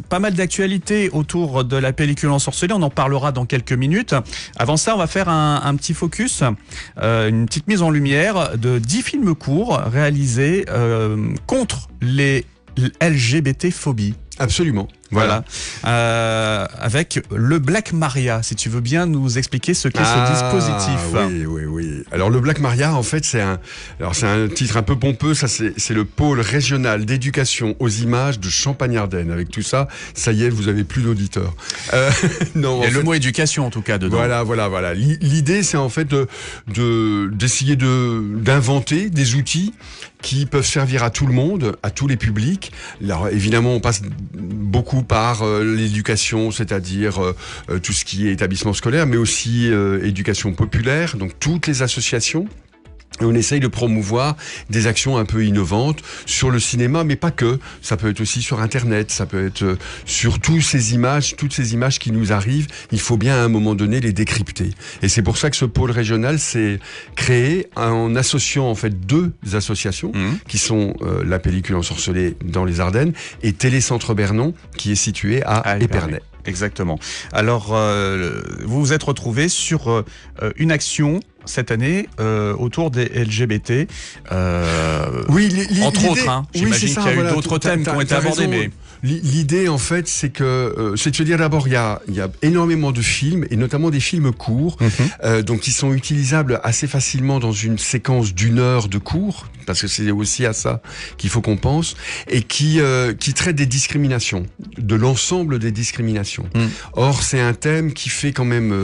pas mal d'actualités autour de la pellicule ensorcelée. On en parlera dans quelques minutes. Avant ça, on va faire un petit focus, une petite mise en lumière de 10 films courts réalisés contre les LGBT-phobies. Absolument. Voilà. Avec le Black Maria, si tu veux bien nous expliquer ce qu'est ce dispositif. Oui. Alors le Black Maria, en fait, c'est un titre un peu pompeux. Ça, c'est le pôle régional d'éducation aux images de Champagne-Ardenne. Avec tout ça, ça y est, vous avez plus d'auditeurs. Non. Il y a le mot éducation en tout cas dedans. Voilà. L'idée, c'est en fait d'essayer d'inventer des outils qui peuvent servir à tout le monde, à tous les publics. Alors évidemment, on passe beaucoup par l'éducation, c'est-à-dire tout ce qui est établissement scolaire, mais aussi éducation populaire, donc toutes les associations. Et on essaye de promouvoir des actions un peu innovantes sur le cinéma, mais pas que. Ça peut être aussi sur Internet, ça peut être sur toutes ces images qui nous arrivent. Il faut bien à un moment donné les décrypter. Et c'est pour ça que ce pôle régional s'est créé en associant en fait deux associations qui sont la pellicule ensorcelée dans les Ardennes et Télécentre Bernon qui est situé à Épernay. Exactement. Alors, vous vous êtes retrouvés sur une action cette année autour des LGBT. Entre autres, hein. J'imagine qu'il y a eu d'autres thèmes qui ont été abordés, mais... L'idée, en fait, c'est de se dire d'abord, il y a énormément de films, et notamment des films courts, donc qui sont utilisables assez facilement dans une séquence d'1 heure de cours, parce que c'est aussi à ça qu'il faut qu'on pense, et qui traitent des discriminations, de l'ensemble des discriminations. Or, c'est un thème qui fait quand même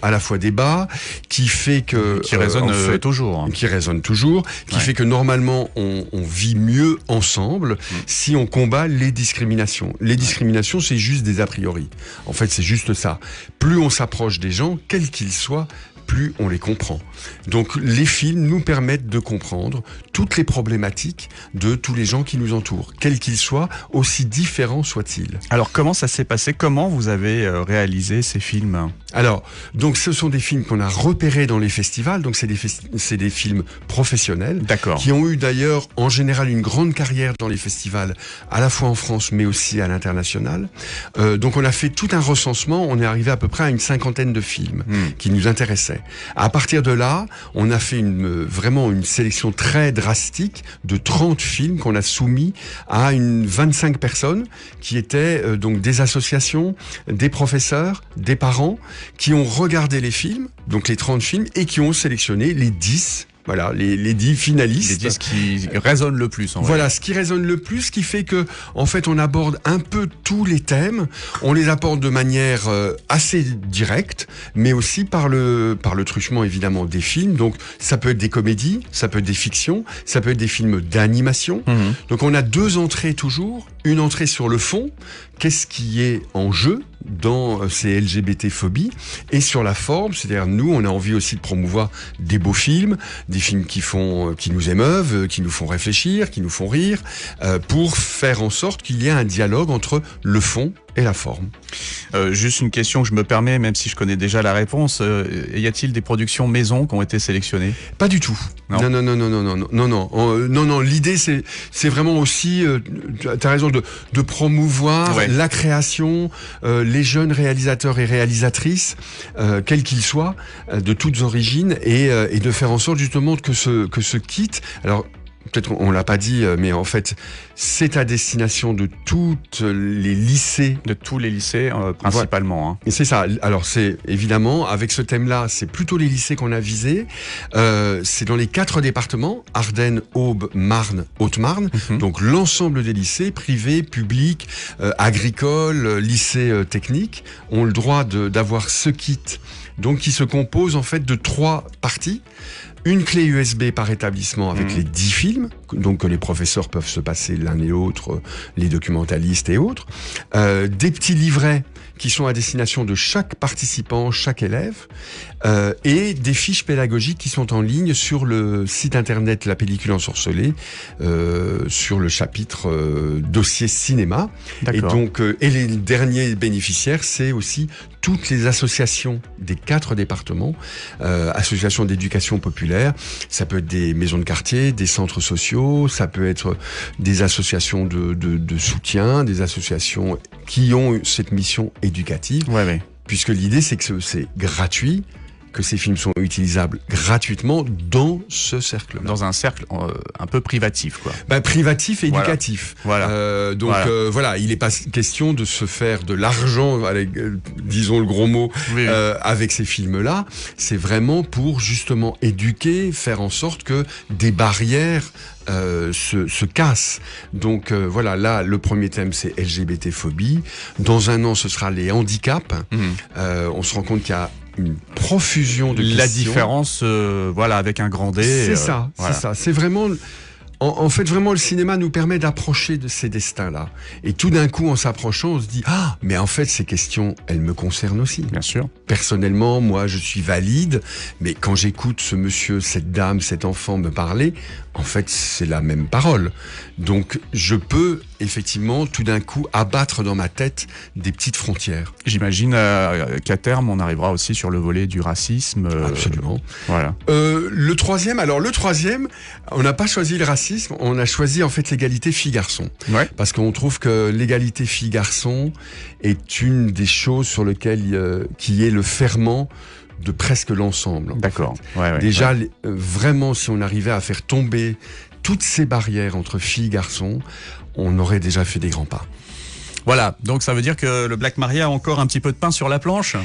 à la fois débat, qui fait que... Qui résonne toujours. Qui résonne toujours, qui fait que normalement, on vit mieux ensemble si on combat les discriminations. Les discriminations, c'est juste des a priori. En fait, c'est juste ça. Plus on s'approche des gens, quels qu'ils soient, plus on les comprend. Donc les films nous permettent de comprendre toutes les problématiques de tous les gens qui nous entourent, quels qu'ils soient, aussi différents soient-ils. Alors comment ça s'est passé? Comment vous avez réalisé ces films? Alors, donc ce sont des films qu'on a repérés dans les festivals, donc c'est des films professionnels, qui ont eu d'ailleurs en général une grande carrière dans les festivals, à la fois en France mais aussi à l'international. Donc on a fait tout un recensement, on est arrivé à peu près à une 50aine de films qui nous intéressaient. À partir de là, on a fait vraiment une sélection très drastique de 30 films qu'on a soumis à 25 personnes qui étaient donc des associations, des professeurs, des parents qui ont regardé les films, donc les 30 films, et qui ont sélectionné les 10. Voilà, les 10 finalistes. Les 10 qui résonnent le plus, en vrai. Voilà, ce qui résonne le plus, ce qui fait que, en fait, on aborde un peu tous les thèmes. On les aborde de manière assez directe, mais aussi par le truchement, évidemment, des films. Donc, ça peut être des comédies, ça peut être des fictions, ça peut être des films d'animation. Donc, on a 2 entrées toujours. Une entrée sur le fond, qu'est-ce qui est en jeu dans ces LGBT-phobies, et sur la forme, c'est-à-dire nous, on a envie aussi de promouvoir des beaux films, des films qui nous émeuvent, qui nous font réfléchir, qui nous font rire, pour faire en sorte qu'il y ait un dialogue entre le fond et la forme. Juste une question que je me permets, même si je connais déjà la réponse, y a-t-il des productions maison qui ont été sélectionnées? Pas du tout. Non. L'idée, c'est vraiment aussi, tu as raison, de promouvoir la création, les jeunes réalisateurs et réalisatrices, quels qu'ils soient, de toutes origines, et de faire en sorte justement que ce kit, alors peut-être qu'on l'a pas dit, mais en fait, c'est à destination de toutes les lycées. De tous les lycées, principalement. Voilà. Et c'est ça. Alors, c'est évidemment, avec ce thème-là, c'est plutôt les lycées qu'on a visés. C'est dans les 4 départements, Ardennes, Aube, Marne, Haute-Marne. Donc, l'ensemble des lycées, privés, publics, agricoles, lycées techniques, ont le droit d'avoir ce kit. Donc, qui se compose, en fait, de 3 parties. Une clé USB par établissement avec les 10 films, donc que les professeurs peuvent se passer l'un et l'autre, les documentalistes et autres. Des petits livrets qui sont à destination de chaque participant, chaque élève, et des fiches pédagogiques qui sont en ligne sur le site internet La Pellicule Ensorcelée, sur le chapitre dossier cinéma. Et donc, et les derniers bénéficiaires, c'est aussi toutes les associations des 4 départements, associations d'éducation populaire. Ça peut être des maisons de quartier, des centres sociaux, ça peut être des associations de soutien, des associations qui ont cette mission éducative. Ouais. Puisque l'idée, c'est que c'est gratuit, que ces films sont utilisables gratuitement dans ce cercle-là. Dans un cercle un peu privatif, quoi. Privatif et éducatif. Voilà. Voilà, il n'est pas question de se faire de l'argent, disons le gros mot, Oui. avec ces films-là. C'est vraiment pour justement éduquer, faire en sorte que des barrières se cassent. Donc voilà, là, le premier thème, c'est LGBT-phobie. Dans un an, ce sera les handicaps. On se rend compte qu'il y a une profusion de questions. La différence, avec un grand D. C'est ça. C'est vraiment... En fait, vraiment, le cinéma nous permet d'approcher de ces destins-là. Et tout d'un coup, en s'approchant, on se dit « Ah, mais en fait, ces questions, elles me concernent aussi. » Bien sûr. Personnellement, moi, je suis valide, mais quand j'écoute ce monsieur, cette dame, cet enfant me parler, en fait, c'est la même parole. Donc, je peux, effectivement, tout d'un coup, abattre dans ma tête des petites frontières. J'imagine qu'à terme, on arrivera aussi sur le volet du racisme. Absolument. Voilà. Le troisième, on n'a pas choisi le racisme, on a choisi en fait l'égalité filles-garçons. Ouais. Parce qu'on trouve que l'égalité filles-garçons est une des choses sur lesquelles qui est le ferment de presque l'ensemble. D'accord. Déjà, vraiment, si on arrivait à faire tomber toutes ces barrières entre filles et garçons, on aurait déjà fait des grands pas. Voilà, donc ça veut dire que le Black Maria a encore un petit peu de pain sur la planche.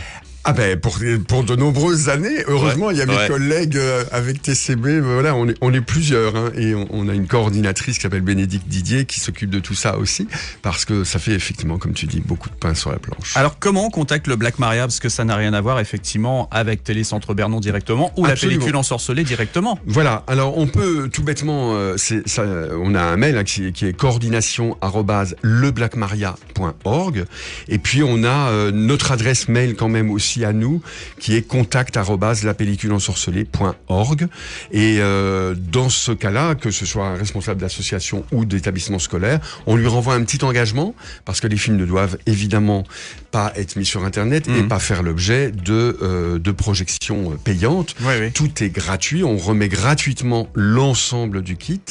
Ah pour de nombreuses années, heureusement, il y a mes collègues avec TCB, voilà, on est plusieurs, hein, et on a une coordinatrice qui s'appelle Bénédicte Didier qui s'occupe de tout ça aussi, parce que ça fait effectivement, comme tu dis, beaucoup de pain sur la planche. Alors comment on contacte le Black Maria, parce que ça n'a rien à voir effectivement avec Télécentre Bernon directement ou la pellicule ensorcelée directement. Voilà, alors on peut tout bêtement, on a un mail qui est coordination@leblackmaria.org, et puis on a notre adresse mail quand même aussi à nous, qui est contact@lapelliculeensorcelée.org. Et dans ce cas-là, que ce soit un responsable d'association ou d'établissement scolaire, on lui renvoie un petit engagement, parce que les films ne doivent évidemment pas être mis sur Internet et pas faire l'objet de projections payantes. Oui. Tout est gratuit, on remet gratuitement l'ensemble du kit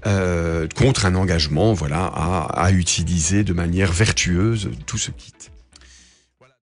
contre un engagement à utiliser de manière vertueuse tout ce kit.